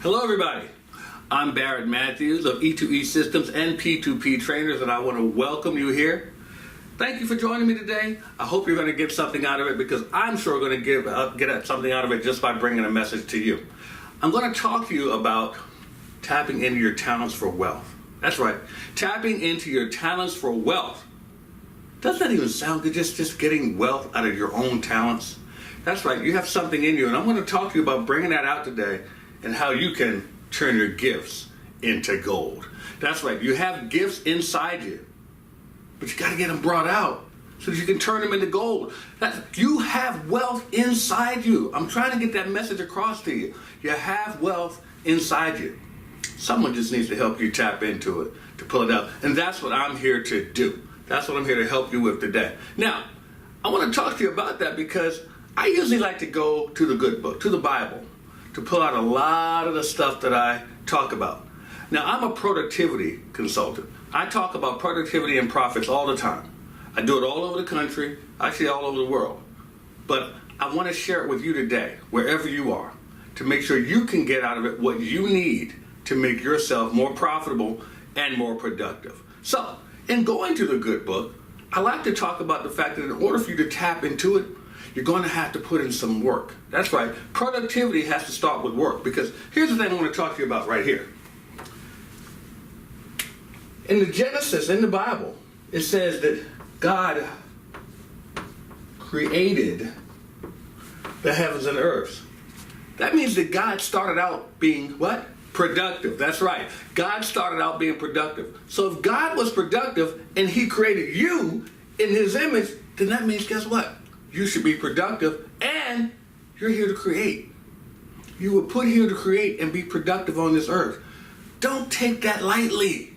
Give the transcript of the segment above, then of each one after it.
Hello everybody, I'm Barrett Matthews of E2E Systems and P2P Trainers, and I want to welcome you here. Thank you for joining me today. I hope you're going to get something out of it, because I'm sure going to get something out of it just by bringing a message to you. I'm going to talk to you about tapping into your talents for wealth. That's right, tapping into your talents for wealth. Doesn't that even sound good, just getting wealth out of your own talents? That's right, you have something in you, and I'm going to talk to you about bringing that out today and how you can turn your gifts into gold. That's right, you have gifts inside you, but you got to get them brought out so that you can turn them into gold. You have wealth inside you. I'm trying to get that message across to you. You have wealth inside you. Someone just needs to help you tap into it, to pull it out. And that's what I'm here to do. That's what I'm here to help you with today. Now, I want to talk to you about that because I usually like to go to the good book, to the Bible, to pull out a lot of the stuff that I talk about. Now, I'm a productivity consultant. I talk about productivity and profits all the time. I do it all over the country, actually all over the world. But I want to share it with you today, wherever you are, to make sure you can get out of it what you need to make yourself more profitable and more productive. So, in going to the good book, I like to talk about the fact that in order for you to tap into it, you're going to have to put in some work. That's right. Productivity has to start with work, because here's the thing I want to talk to you about right here. In the Genesis, in the Bible, it says that God created the heavens and earth. That means that God started out being what? Productive. That's right. God started out being productive. So if God was productive and he created you in his image, then that means, guess what? You should be productive, and you're here to create. You were put here to create and be productive on this earth. Don't take that lightly,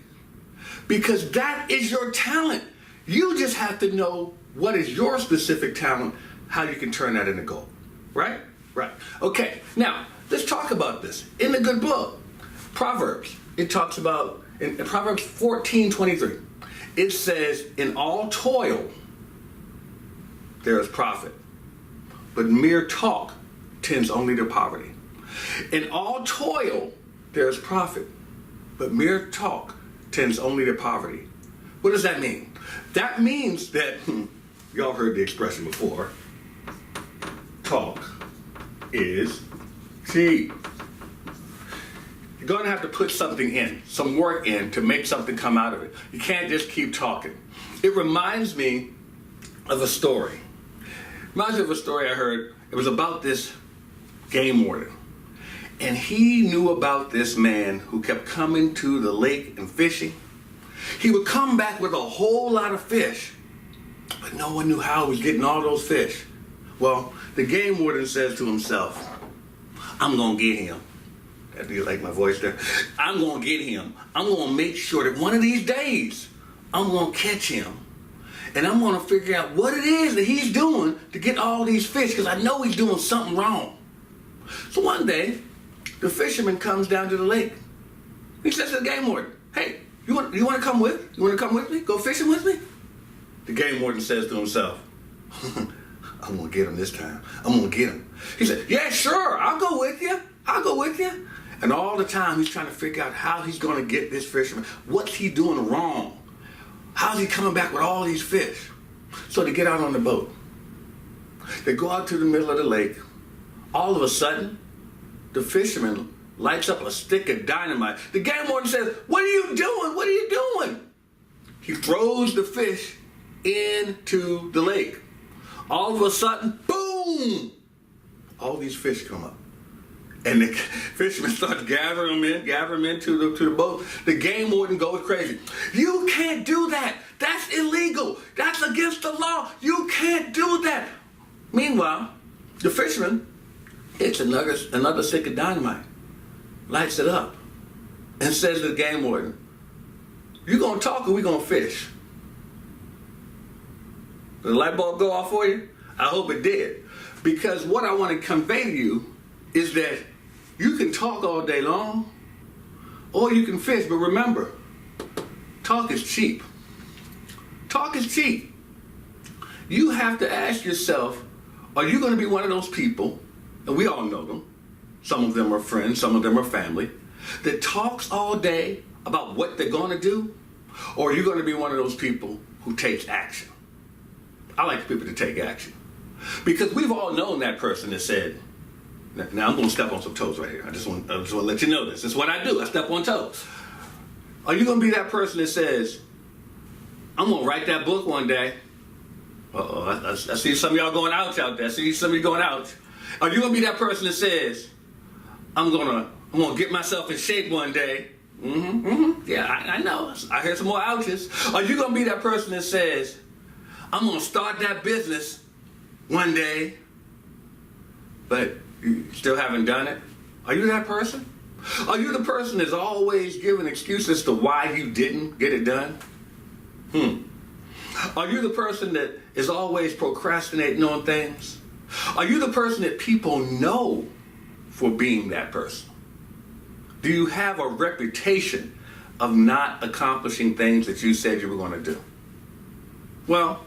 because that is your talent. You just have to know what is your specific talent, how you can turn that into gold. Right? Right. Okay, now let's talk about this. In the good book, Proverbs, it talks about, in Proverbs 14:23, it says, in all toil there is profit, but mere talk tends only to poverty. In all toil there is profit, but mere talk tends only to poverty. What does that mean? That means that, y'all heard the expression before, talk is cheap. You're going to have to put something in, some work in, to make something come out of it. You can't just keep talking. It reminds me of a story. Reminds me of a story I heard. It was about this game warden. And he knew about this man who kept coming to the lake and fishing. He would come back with a whole lot of fish, but no one knew how he was getting all those fish. Well, the game warden says to himself, I'm going to get him. Do you like my voice there? I'm going to get him. I'm going to make sure that one of these days I'm going to catch him. And I'm going to figure out what it is that he's doing to get all these fish, because I know he's doing something wrong. So one day, the fisherman comes down to the lake. He says to the game warden, hey, you want to come with? You want to come with me? Go fishing with me? The game warden says to himself, I'm going to get him this time. I'm going to get him. He said, yeah, sure, I'll go with you. I'll go with you. And all the time he's trying to figure out how he's going to get this fisherman. What's he doing wrong? How's he coming back with all these fish? So they get out on the boat. They go out to the middle of the lake. All of a sudden, the fisherman lights up a stick of dynamite. The game warden says, what are you doing? What are you doing? He throws the fish into the lake. All of a sudden, boom! All these fish come up. And the fisherman starts gathering them into the boat. The game warden goes crazy. You can't do that. That's illegal. That's against the law. You can't do that. Meanwhile, the fisherman hits another stick of dynamite, lights it up, and says to the game warden, you gonna talk or we gonna fish? Did the light bulb go off for you? I hope it did. Because what I want to convey to you is that you can talk all day long, or you can fish, but remember, talk is cheap. Talk is cheap. You have to ask yourself, are you going to be one of those people, and we all know them, some of them are friends, some of them are family, that talks all day about what they're going to do? Or are you going to be one of those people who takes action? I like people to take action. Because we've all known that person that said, now I'm going to step on some toes right here. I just want to let you know this. This is what I do. I step on toes. Are you going to be that person that says, I'm going to write that book one day? Uh-oh, I see some of y'all going ouch out there. I see some of you going ouch. Are you going to be that person that says, I'm going to get myself in shape one day? Yeah, I know. I heard some more ouches. Are you going to be that person that says, I'm going to start that business one day, but you still haven't done it? Are you that person? Are you the person that's always giving excuses to why you didn't get it done? Are you the person that is always procrastinating on things? Are you the person that people know for being that person? Do you have a reputation of not accomplishing things that you said you were going to do? Well,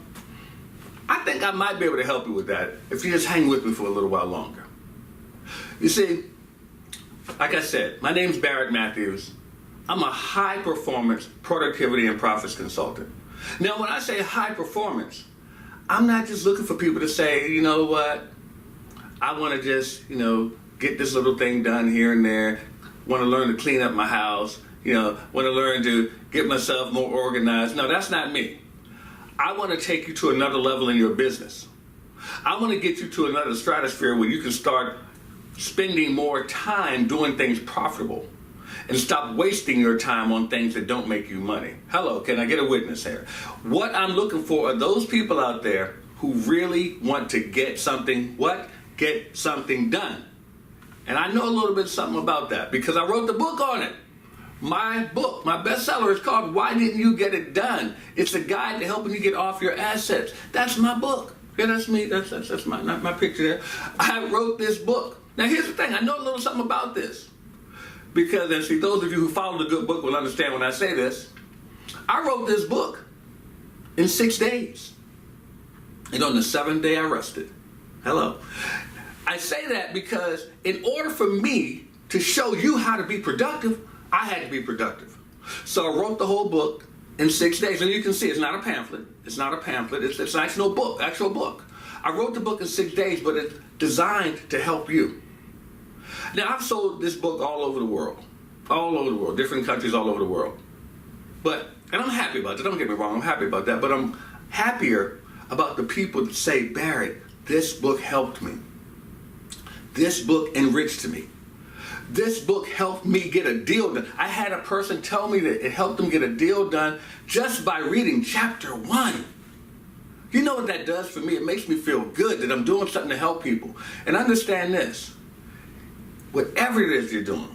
I think I might be able to help you with that if you just hang with me for a little while longer. You see, like I said, my name's Barrett Matthews. I'm a high-performance productivity and profits consultant. Now, when I say high performance, I'm not just looking for people to say, you know what, I want to just, get this little thing done here and there, want to learn to clean up my house, want to learn to get myself more organized. No, that's not me. I want to take you to another level in your business. I want to get you to another stratosphere where you can start spending more time doing things profitable and stop wasting your time on things that don't make you money. Hello, can I get a witness here? What I'm looking for are those people out there who really want to get something, get something done. And I know a little bit something about that because I wrote the book on it. My book, my bestseller is called Why Didn't You Get It Done? It's a guide to helping you get off your assets. That's my book. Yeah, that's me. That's my picture there. I wrote this book. Now here's the thing. I know a little something about this. Because, and see, those of you who follow the good book will understand when I say this. I wrote this book in 6 days. And on the 7th day, I rested. Hello. I say that because in order for me to show you how to be productive, I had to be productive. So I wrote the whole book in 6 days. And you can see it's not a pamphlet. It's not a pamphlet. It's an actual book. I wrote the book in 6 days, but it's designed to help you. Now, I've sold this book all over the world, different countries all over the world. And I'm happy about it. Don't get me wrong, I'm happy about that. But I'm happier about the people that say, Barrett, this book helped me. This book enriched me. This book helped me get a deal done. I had a person tell me that it helped them get a deal done just by reading chapter 1. You know what that does for me? It makes me feel good that I'm doing something to help people. And understand this. Whatever it is you're doing,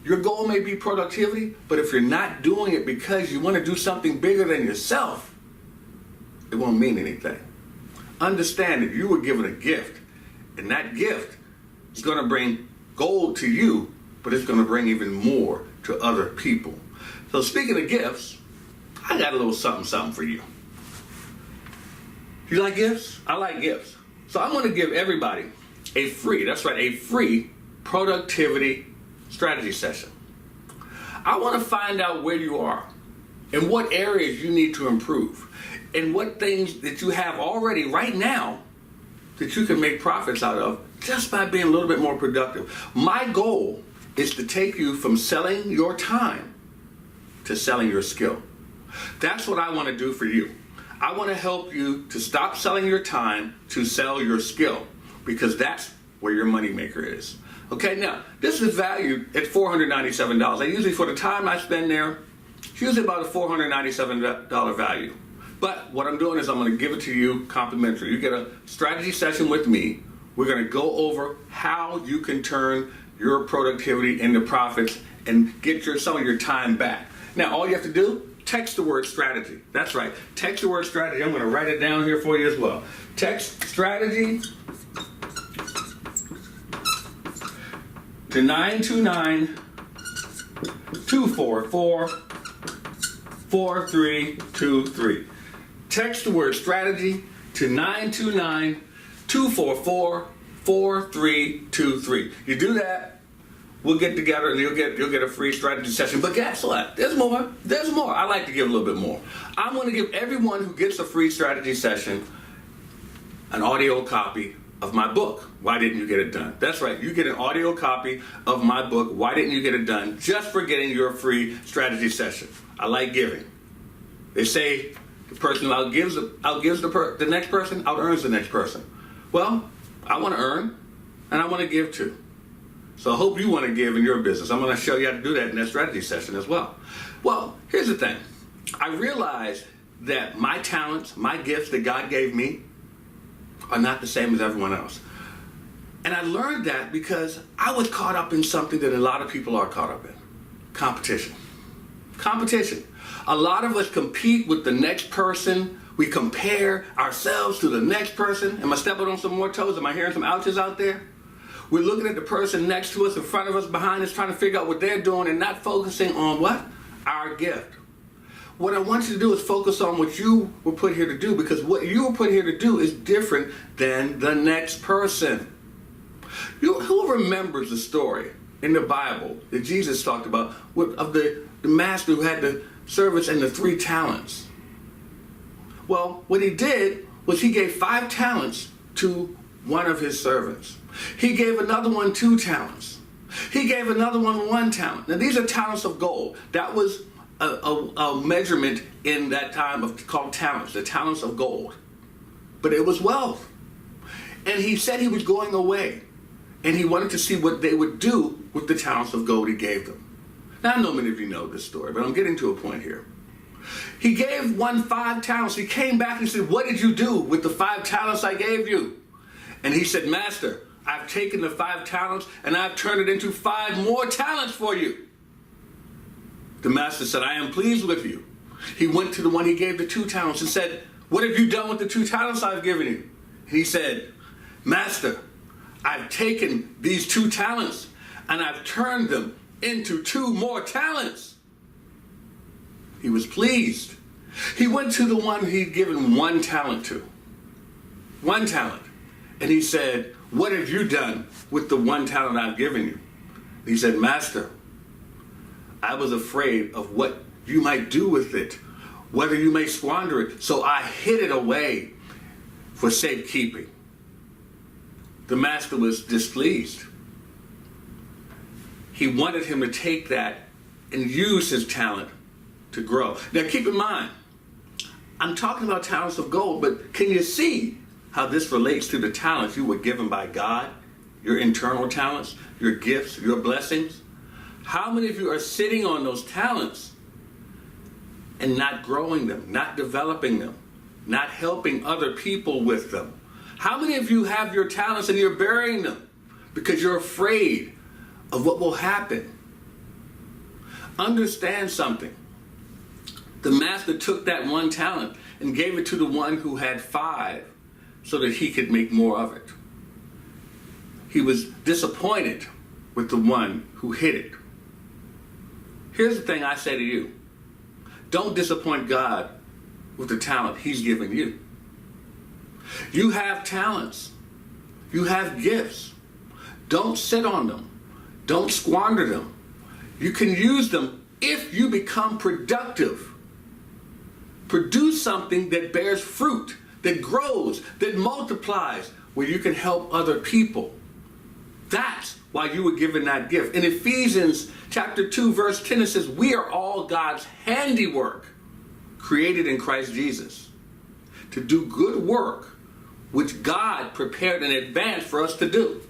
your goal may be productivity, but if you're not doing it because you want to do something bigger than yourself, it won't mean anything. Understand that you were given a gift, and that gift is going to bring gold to you, but it's going to bring even more to other people. So speaking of gifts, I got a little something for you. You like gifts? I like gifts. So I'm going to give everybody a free productivity strategy session. I want to find out where you are and what areas you need to improve and what things that you have already right now that you can make profits out of just by being a little bit more productive. My goal is to take you from selling your time to selling your skill. That's what I want to do for you. I want to help you to stop selling your time to sell your skill because that's where your moneymaker is. Okay, now, this is valued at $497. And usually for the time I spend there, it's usually about a $497 value. But what I'm doing is I'm going to give it to you complimentary. You get a strategy session with me. We're going to go over how you can turn your productivity into profits and get some of your time back. Now, all you have to do, text the word strategy. That's right. Text the word strategy. I'm going to write it down here for you as well. Text strategy to 929-244-4323. Text the word strategy to 929-244-4323. You do that, we'll get together and you'll get a free strategy session. But guess what? There's more. There's more. I like to give a little bit more. I'm going to give everyone who gets a free strategy session an audio copy of my book, Why Didn't You Get It Done? That's right. You get an audio copy of my book, Why Didn't You Get It Done, just for getting your free strategy session. I like giving. They say the person who outgives the next person out-earns the next person. Well, I want to earn and I want to give too. So I hope you want to give in your business. I'm going to show you how to do that in that strategy session as well. Well, here's the thing. I realized that my talents, my gifts that God gave me are not the same as everyone else. And I learned that because I was caught up in something that a lot of people are caught up in. Competition. Competition. A lot of us compete with the next person. We compare ourselves to the next person. Am I stepping on some more toes? Am I hearing some ouches out there? We're looking at the person next to us, in front of us, behind us, trying to figure out what they're doing and not focusing on what? Our gift. What I want you to do is focus on what you were put here to do, because what you were put here to do is different than the next person. Who remembers the story in the Bible that Jesus talked about of the master who had the servants and the 3 talents? Well, what he did was he gave 5 talents to one of his servants. He gave another one 2 talents. He gave another one 1 talent. Now these are talents of gold. That was a measurement in that time called talents, the talents of gold. But it was wealth. And he said he was going away. And he wanted to see what they would do with the talents of gold he gave them. Now I know many of you know this story, but I'm getting to a point here. He gave one 5 talents. He came back and said, what did you do with the 5 talents I gave you? And he said, Master, I've taken the 5 talents and I've turned it into 5 more talents for you. The master said, I am pleased with you. He went to the one he gave the 2 talents and said, what have you done with the 2 talents I've given you? And he said, Master, I've taken these 2 talents and I've turned them into 2 more talents. He was pleased. He went to the one he'd given 1 talent to. 1 talent. And he said, what have you done with the 1 talent I've given you? He said, Master, I was afraid of what you might do with it, whether you may squander it. So I hid it away for safekeeping. The master was displeased. He wanted him to take that and use his talent to grow. Now keep in mind, I'm talking about talents of gold, but can you see how this relates to the talents you were given by God, your internal talents, your gifts, your blessings? How many of you are sitting on those talents and not growing them, not developing them, not helping other people with them? How many of you have your talents and you're burying them because you're afraid of what will happen? Understand something. The master took that 1 talent and gave it to the one who had 5 so that he could make more of it. He was disappointed with the one who hid it. Here's the thing I say to you. Don't disappoint God with the talent he's given you. You have talents. You have gifts. Don't sit on them. Don't squander them. You can use them if you become productive. Produce something that bears fruit, that grows, that multiplies, where you can help other people. That's why you were given that gift. In Ephesians chapter 2, verse 10, it says, we are all God's handiwork, created in Christ Jesus, to do good work, which God prepared in advance for us to do.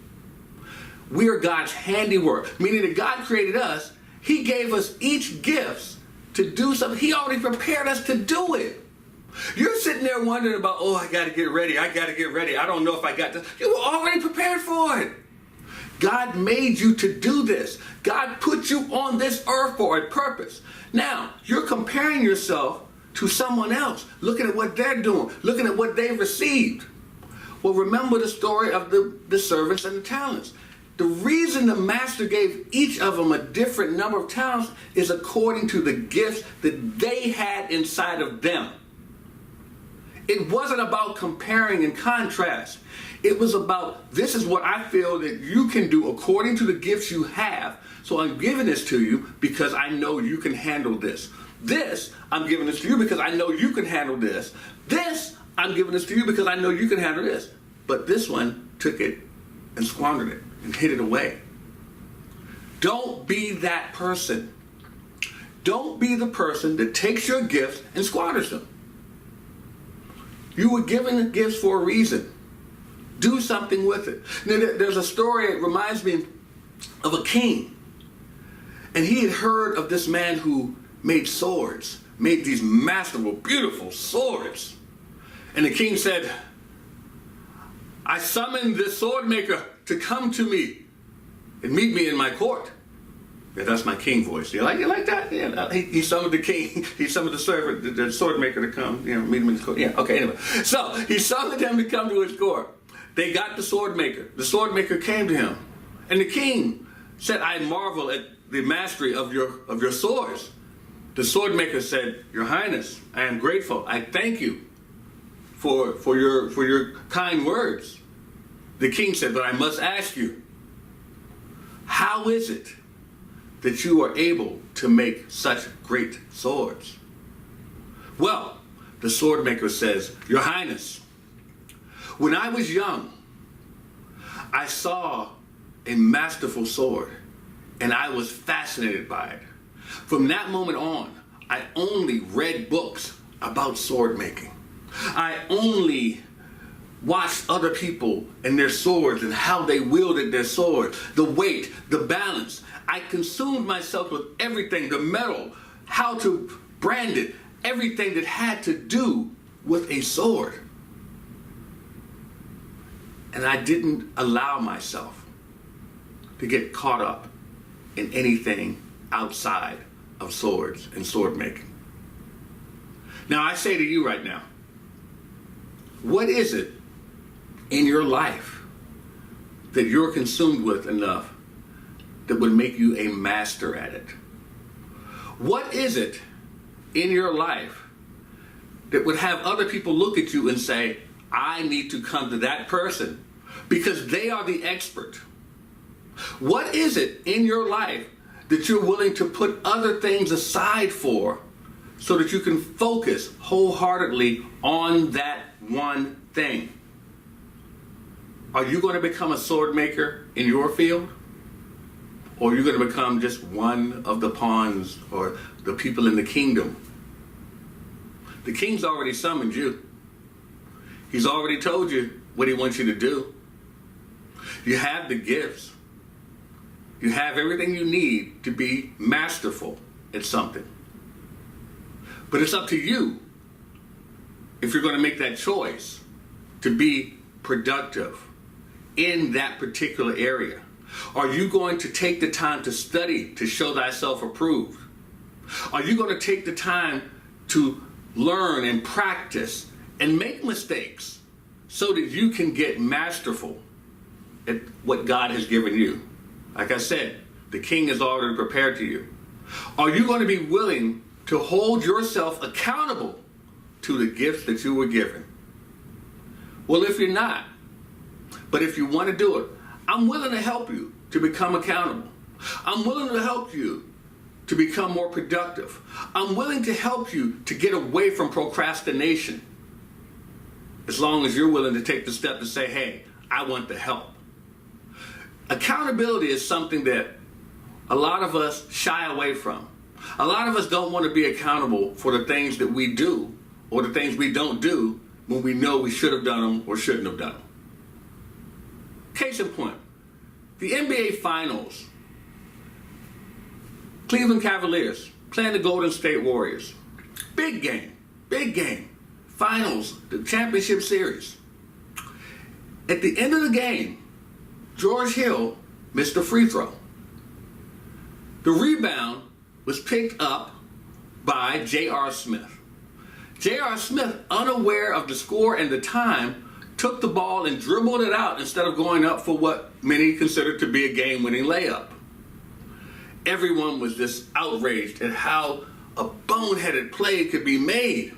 We are God's handiwork, meaning that God created us. He gave us each gifts to do something. He already prepared us to do it. You're sitting there wondering about, oh, I got to get ready. I don't know if I got this. You were already prepared for it. God made you to do this. God put you on this earth for a purpose. Now, you're comparing yourself to someone else, looking at what they're doing, looking at what they've received. Well, remember the story of the servants and the talents. The reason the master gave each of them a different number of talents is according to the gifts that they had inside of them. It wasn't about comparing and contrast. It was about, this is what I feel that you can do according to the gifts you have. So I'm giving this to you because I know you can handle this. This, I'm giving this to you because I know you can handle this. This, I'm giving this to you because I know you can handle this. But this one took it and squandered it and hid it away. Don't be that person. Don't be the person that takes your gifts and squanders them. You were given the gifts for a reason. Do something with it. Now, there's a story, it reminds me of a king. And he had heard of this man who made swords, made these masterful, beautiful swords. And the king said, I summoned this sword maker to come to me and meet me in my court. Yeah, that's my king voice. You like that? Yeah. He summoned the king. He summoned the servant, the sword maker to come, meet him in his court. Yeah, okay, anyway. So he summoned him to come to his court. They got the sword maker. The sword maker came to him. And the king said, I marvel at the mastery of your swords. The sword maker said, Your Highness, I am grateful. I thank you for your kind words. The king said, but I must ask you, how is it that you are able to make such great swords? Well, the sword maker says, Your Highness, when I was young, I saw a masterful sword and I was fascinated by it. From that moment on, I only read books about sword making. I only watched other people and their swords and how they wielded their swords, the weight, the balance. I consumed myself with everything, the metal, how to brand it, everything that had to do with a sword. And I didn't allow myself to get caught up in anything outside of swords and sword making. Now I say to you right now, what is it in your life that you're consumed with enough that would make you a master at it? What is it in your life that would have other people look at you and say, I need to come to that person because they are the expert? What is it in your life that you're willing to put other things aside for so that you can focus wholeheartedly on that one thing? Are you going to become a sword maker in your field? Or are you going to become just one of the pawns or the people in the kingdom? The king's already summoned you. He's already told you what he wants you to do. You have the gifts. You have everything you need to be masterful at something. But it's up to you if you're going to make that choice to be productive in that particular area. Are you going to take the time to study to show thyself approved? Are you going to take the time to learn and practice and make mistakes so that you can get masterful at what God has given you? Like I said, the king is already prepared to you. Are you going to be willing to hold yourself accountable to the gifts that you were given? Well, if you're not, but if you want to do it, I'm willing to help you to become accountable. I'm willing to help you to become more productive. I'm willing to help you to get away from procrastination, as long as you're willing to take the step to say, hey, I want the help. Accountability is something that a lot of us shy away from. A lot of us don't want to be accountable for the things that we do or the things we don't do when we know we should have done them or shouldn't have done them. Case in point, the NBA Finals, Cleveland Cavaliers playing the Golden State Warriors. Big game. Finals, the championship series. At the end of the game, George Hill missed a free throw. The rebound was picked up by J.R. Smith. J.R. Smith, unaware of the score and the time, took the ball and dribbled it out instead of going up for what many considered to be a game-winning layup. Everyone was just outraged at how a boneheaded play could be made.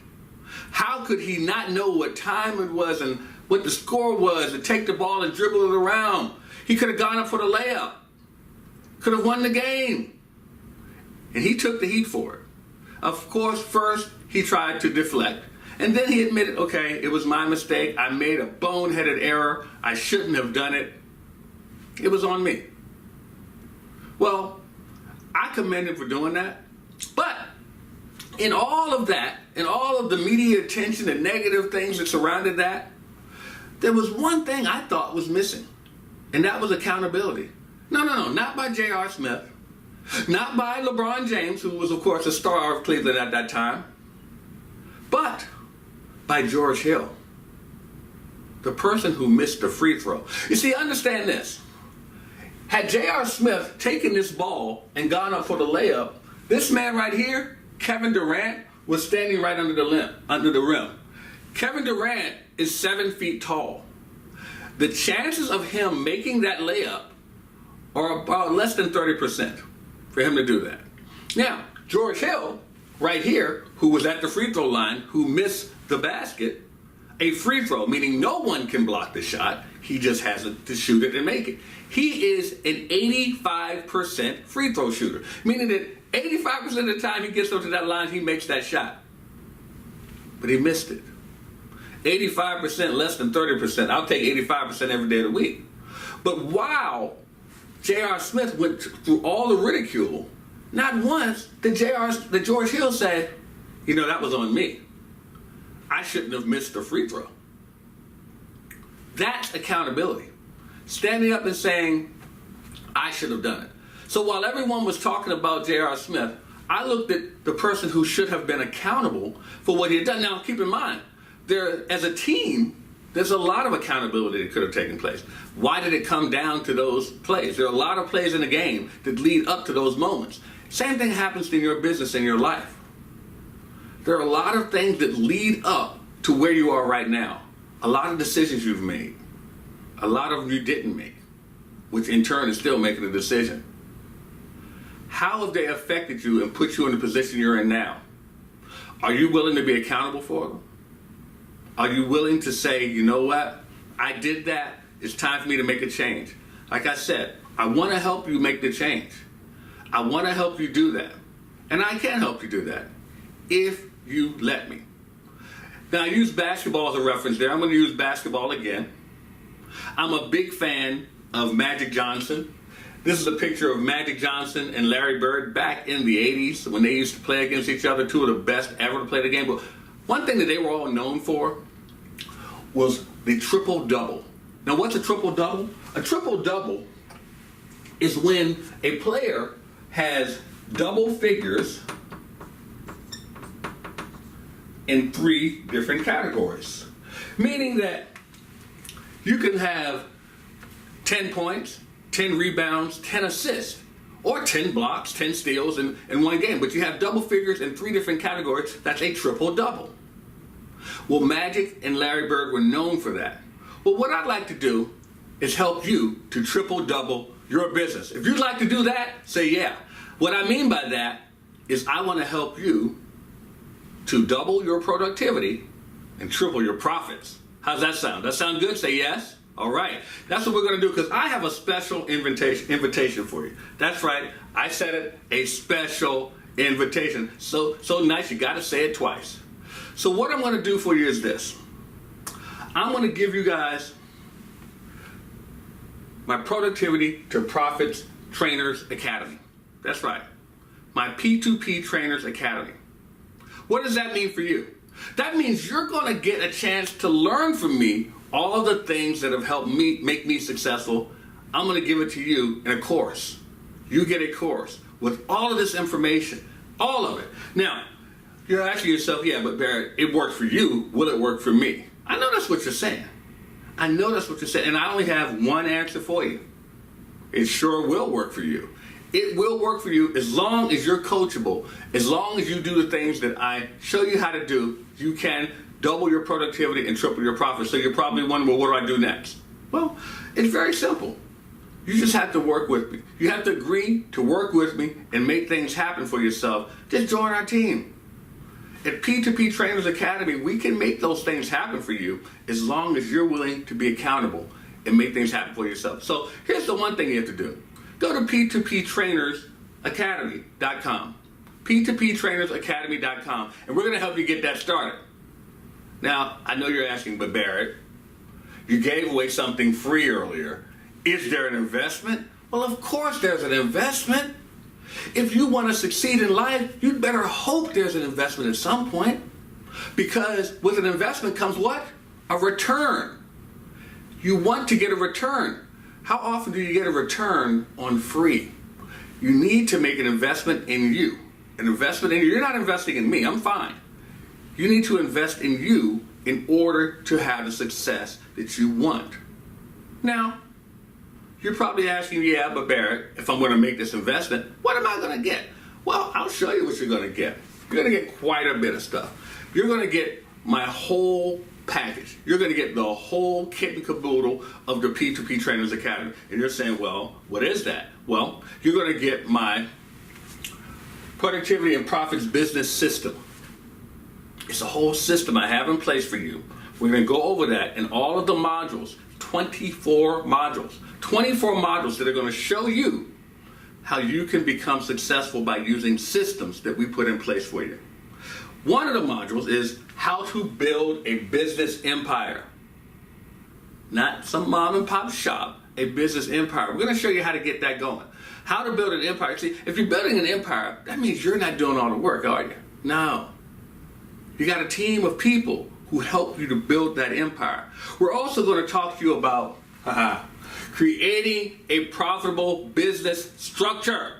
How could he not know what time it was and what the score was and take the ball and dribble it around? He could have gone up for the layup. Could have won the game. And he took the heat for it. Of course, first he tried to deflect. And then he admitted, okay, it was my mistake. I made a boneheaded error. I shouldn't have done it. It was on me. Well, I commend him for doing that. But in all of that, in all of the media attention and negative things that surrounded that, there was one thing I thought was missing. And that was accountability. No, not by J.R. Smith. Not by LeBron James, who was, of course, a star of Cleveland at that time. But by George Hill, the person who missed the free throw. You see, understand this. Had J.R. Smith taken this ball and gone up for the layup, this man right here, Kevin Durant, was standing right under the rim. Kevin Durant is 7 feet tall. The chances of him making that layup are about less than 30% for him to do that. Now, George Hill, right here, who was at the free throw line, who missed the basket, a free throw, meaning no one can block the shot. He just has to shoot it and make it. He is an 85% free throw shooter, meaning that 85% of the time he gets up to that line, he makes that shot. But he missed it. 85% less than 30%. I'll take 85% every day of the week. But while J.R. Smith went through all the ridicule, not once did George Hill say, you know, that was on me. I shouldn't have missed the free throw. That's accountability. Standing up and saying, I should have done it. So while everyone was talking about J.R. Smith, I looked at the person who should have been accountable for what he had done. Now, keep in mind, as a team, there's a lot of accountability that could have taken place. Why did it come down to those plays? There are a lot of plays in the game that lead up to those moments. Same thing happens in your business, in your life. There are a lot of things that lead up to where you are right now. A lot of decisions you've made. A lot of them you didn't make, which in turn is still making a decision. How have they affected you and put you in the position you're in now? Are you willing to be accountable for them? Are you willing to say, you know what? I did that. It's time for me to make a change. Like I said, I want to help you make the change. I want to help you do that. And I can help you do that if you let me. Now, I use basketball as a reference there. I'm going to use basketball again. I'm a big fan of Magic Johnson. This is a picture of Magic Johnson and Larry Bird back in the 80s when they used to play against each other, two of the best ever to play the game. But one thing that they were all known for was the triple-double. Now, what's a triple-double? A triple-double is when a player has double figures in 3 different categories. Meaning that you can have 10 points, 10 rebounds, 10 assists, or 10 blocks, 10 steals in one game. But you have double figures in 3 different categories. That's a triple-double. Well, Magic and Larry Bird were known for that. Well, what I'd like to do is help you to triple-double your business. If you'd like to do that, say yeah. What I mean by that is I want to help you to double your productivity and triple your profits. How's that sound? That sound good? Say yes. All right. That's what we're going to do because I have a special invitation for you. That's right. I said it, a special invitation. So nice, you got to say it twice. So what I'm going to do for you is this. I'm going to give you guys my Productivity to Profits Trainers Academy. That's right. My P2P Trainers Academy. What does that mean for you? That means you're going to get a chance to learn from me all of the things that have helped me make me successful. I'm going to give it to you in a course. You get a course with all of this information, all of it. Now, you're asking yourself, yeah, but Barrett, it worked for you. Will it work for me? I know that's what you're saying. I know that's what you're saying. And I only have one answer for you. It sure will work for you. It will work for you as long as you're coachable. As long as you do the things that I show you how to do, you can double your productivity and triple your profits. So you're probably wondering, well, what do I do next? Well, it's very simple. You just have to work with me. You have to agree to work with me and make things happen for yourself. Just join our team. At P2P Trainers Academy, we can make those things happen for you as long as you're willing to be accountable and make things happen for yourself. So here's the one thing you have to do. Go to P2PTrainersAcademy.com. P2PTrainersAcademy.com, and we're going to help you get that started. Now, I know you're asking, but Barrett, you gave away something free earlier. Is there an investment? Well, of course there's an investment. If you want to succeed in life, you'd better hope there's an investment at some point. Because with an investment comes what? A return. You want to get a return. How often do you get a return on free? You need to make an investment in you. An investment in you. You're not investing in me. I'm fine. You need to invest in you in order to have the success that you want. Now, you're probably asking, yeah, but Barrett, if I'm going to make this investment, what am I going to get? Well, I'll show you what you're going to get. You're going to get quite a bit of stuff. You're going to get my whole package. You're going to get the whole kit and caboodle of the P2P Trainers Academy. And you're saying, well, what is that? Well, you're going to get my productivity and profits business system. It's a whole system I have in place for you. We're going to go over that in all of the modules, 24 modules. 24 modules that are going to show you how you can become successful by using systems that we put in place for you. One of the modules is how to build a business empire. Not some mom and pop shop, a business empire. We're going to show you how to get that going. How to build an empire. See, if you're building an empire, that means you're not doing all the work, are you? No. You got a team of people who help you to build that empire. We're also going to talk to you about creating a profitable business structure.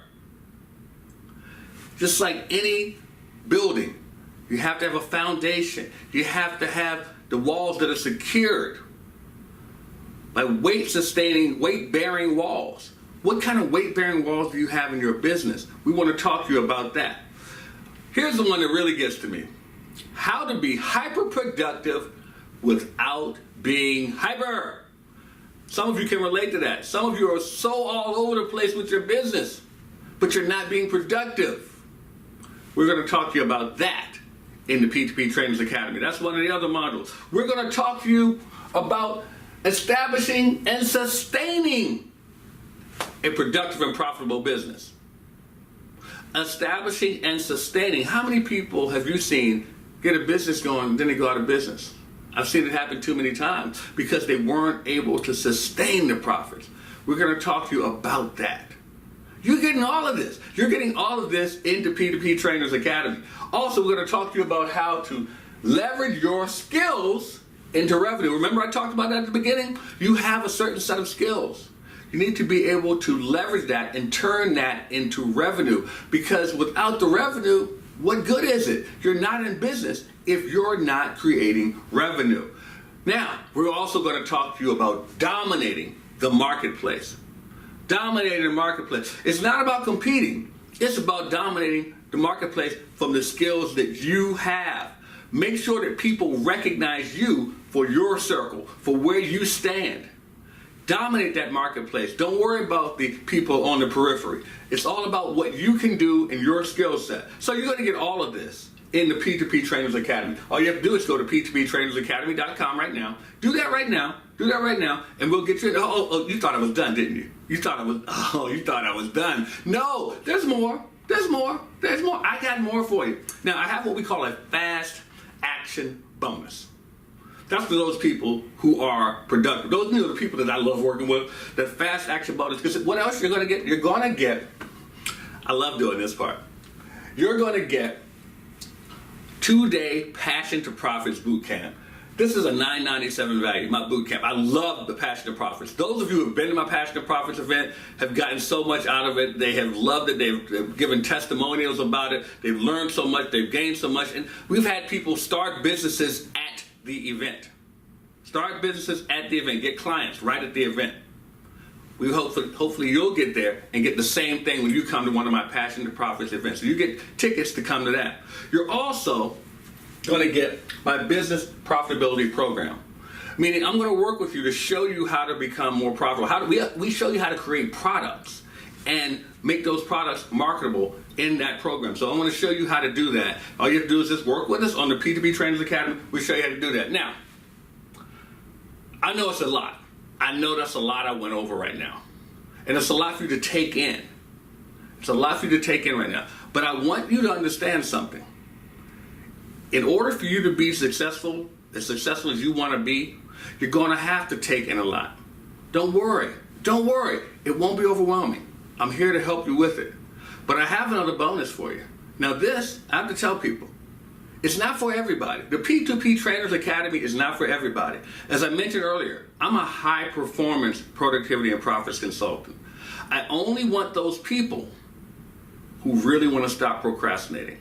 Just like any building, you have to have a foundation. You have to have the walls that are secured by weight-sustaining, weight-bearing walls. What kind of weight-bearing walls do you have in your business? We want to talk to you about that. Here's the one that really gets to me. How to be hyper-productive without being hyper. Some of you can relate to that. Some of you are so all over the place with your business, but you're not being productive. We're going to talk to you about that in the P2P Trainers Academy. That's one of the other modules. We're going to talk to you about establishing and sustaining a productive and profitable business. Establishing and sustaining. How many people have you seen get a business going, then they go out of business? I've seen it happen too many times because they weren't able to sustain the profits. We're going to talk to you about that. You're getting all of this. You're getting all of this into P2P Trainers Academy. Also, we're going to talk to you about how to leverage your skills into revenue. Remember I talked about that at the beginning? You have a certain set of skills. You need to be able to leverage that and turn that into revenue, because without the revenue, what good is it? You're not in business if you're not creating revenue. Now, we're also going to talk to you about dominating the marketplace. Dominating the marketplace. It's not about competing. It's about dominating the marketplace from the skills that you have. Make sure that people recognize you for your circle, for where you stand. Dominate that marketplace. Don't worry about the people on the periphery. It's all about what you can do in your skill set. So you're going to get all of this in the P2P Trainers Academy. All you have to do is go to P2PTrainersAcademy.com right now. Do that right now. Do that right now, and we'll get you. Oh, you thought I was done, didn't you? You thought I was done. No, there's more. There's more. There's more. I got more for you. Now, I have what we call a fast action bonus. That's for those people who are productive. Those are the people that I love working with. The fast action bonus. Because what else you're going to get? You're going to get, I love doing this part. You're going to get 2-day Passion to Profits Bootcamp. This is a $9.97 value, my bootcamp. I love the Passion to Profits. Those of you who have been to my Passion to Profits event have gotten so much out of it. They have loved it. They've given testimonials about it. They've learned so much. They've gained so much. And we've had people start businesses at the event. Start businesses at the event. Get clients right at the event. We hopefully you'll get there and get the same thing when you come to one of my Passion to Profits events. So you get tickets to come to that. You're also going to get my business profitability program, meaning I'm going to work with you to show you how to become more profitable. We show you how to create products and make those products marketable in that program. So I want to show you how to do that. All you have to do is just work with us on the P2P Trainers Academy. We'll show you how to do that. Now, I know it's a lot. I know that's a lot I went over right now. And it's a lot for you to take in. It's a lot for you to take in right now. But I want you to understand something. In order for you to be successful as you want to be, you're going to have to take in a lot. Don't worry. Don't worry. It won't be overwhelming. I'm here to help you with it. But I have another bonus for you. Now this, I have to tell people, it's not for everybody. The P2P Trainers Academy is not for everybody. As I mentioned earlier, I'm a high performance productivity and profits consultant. I only want those people who really want to stop procrastinating.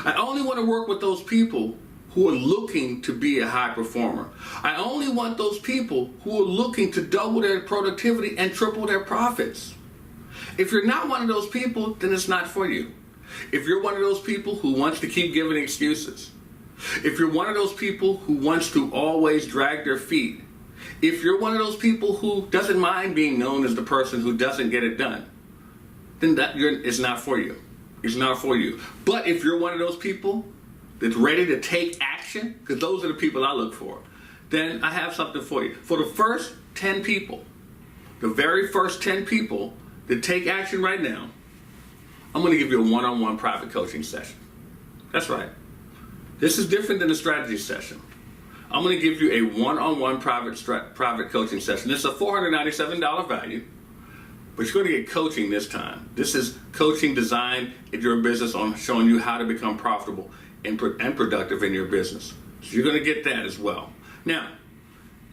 I only want to work with those people who are looking to be a high performer. I only want those people who are looking to double their productivity and triple their profits. If you're not one of those people, then it's not for you. If you're one of those people who wants to keep giving excuses, if you're one of those people who wants to always drag their feet, if you're one of those people who doesn't mind being known as the person who doesn't get it done, then it's not for you. It's not for you. But if you're one of those people that's ready to take action, because those are the people I look for, then I have something for you. For the first 10 people, the very first 10 people that take action right now, I'm going to give you a one-on-one private coaching session. That's right. This is different than a strategy session. I'm going to give you a one-on-one private coaching session. This is a $497 value, but you're going to get coaching this time. This is coaching designed in your business on showing you how to become profitable and productive in your business. So you're going to get that as well. Now,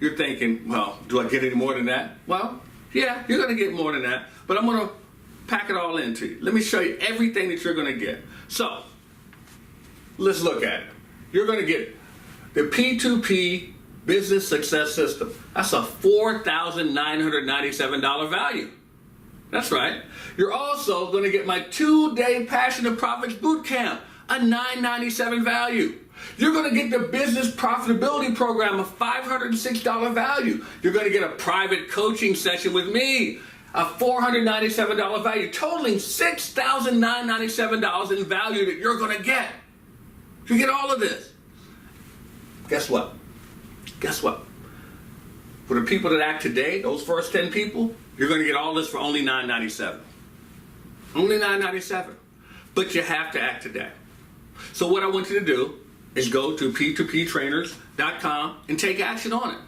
you're thinking, well, do I get any more than that? Well, yeah, you're going to get more than that, but I'm going to pack it all into you. Let me show you everything that you're going to get. So, let's look at it. You're going to get the P2P Business Success System. That's a $4,997 value. That's right. You're also going to get my 2-day Passion of Profits Bootcamp, a $997 value. You're going to get the Business Profitability Program, a $506 value. You're going to get a private coaching session with me, a $497 value, totaling $6,997 in value that you're going to get. You get all of this. Guess what? Guess what? For the people that act today, those first 10 people, you're going to get all this for only $997. Only $997. But you have to act today. So what I want you to do is go to p2ptrainers.com and take action on it.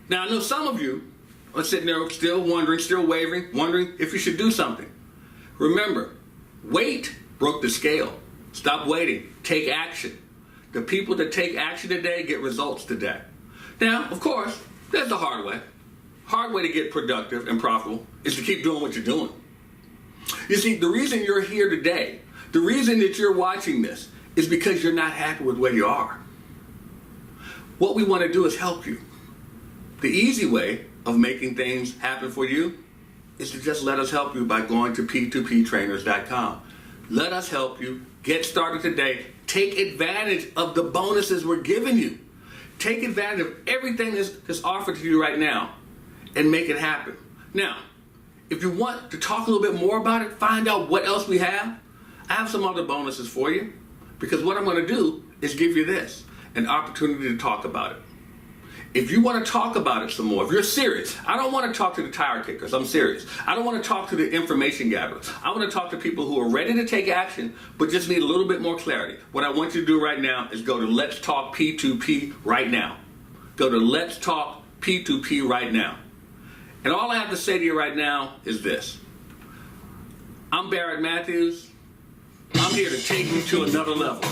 Now, I know some of you are sitting there still wondering, still wavering, wondering if you should do something. Remember, wait broke the scale. Stop waiting. Take action. The people that take action today get results today. Now, of course, there's the hard way. Hard way to get productive and profitable is to keep doing what you're doing. You see, the reason you're here today, the reason that you're watching this, is because you're not happy with where you are. What we want to do is help you. The easy way of making things happen for you is to just let us help you by going to p2ptrainers.com. Let us help you. Get started today. Take advantage of the bonuses we're giving you. Take advantage of everything that's offered to you right now and make it happen. Now, if you want to talk a little bit more about it, find out what else we have, I have some other bonuses for you, because what I'm going to do is give you this, an opportunity to talk about it. If you want to talk about it some more, if you're serious, I don't want to talk to the tire kickers, I'm serious. I don't want to talk to the information gatherers. I want to talk to people who are ready to take action, but just need a little bit more clarity. What I want you to do right now is go to Let's Talk P2P right now. Go to Let's Talk P2P right now. And all I have to say to you right now is this. I'm Barrett Matthews. I'm here to take you to another level.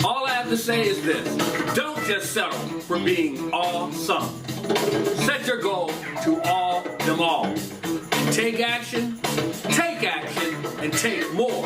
All I have to say is this. Don't just settle for being awesome. Set your goal to all them all. Take action, and take more.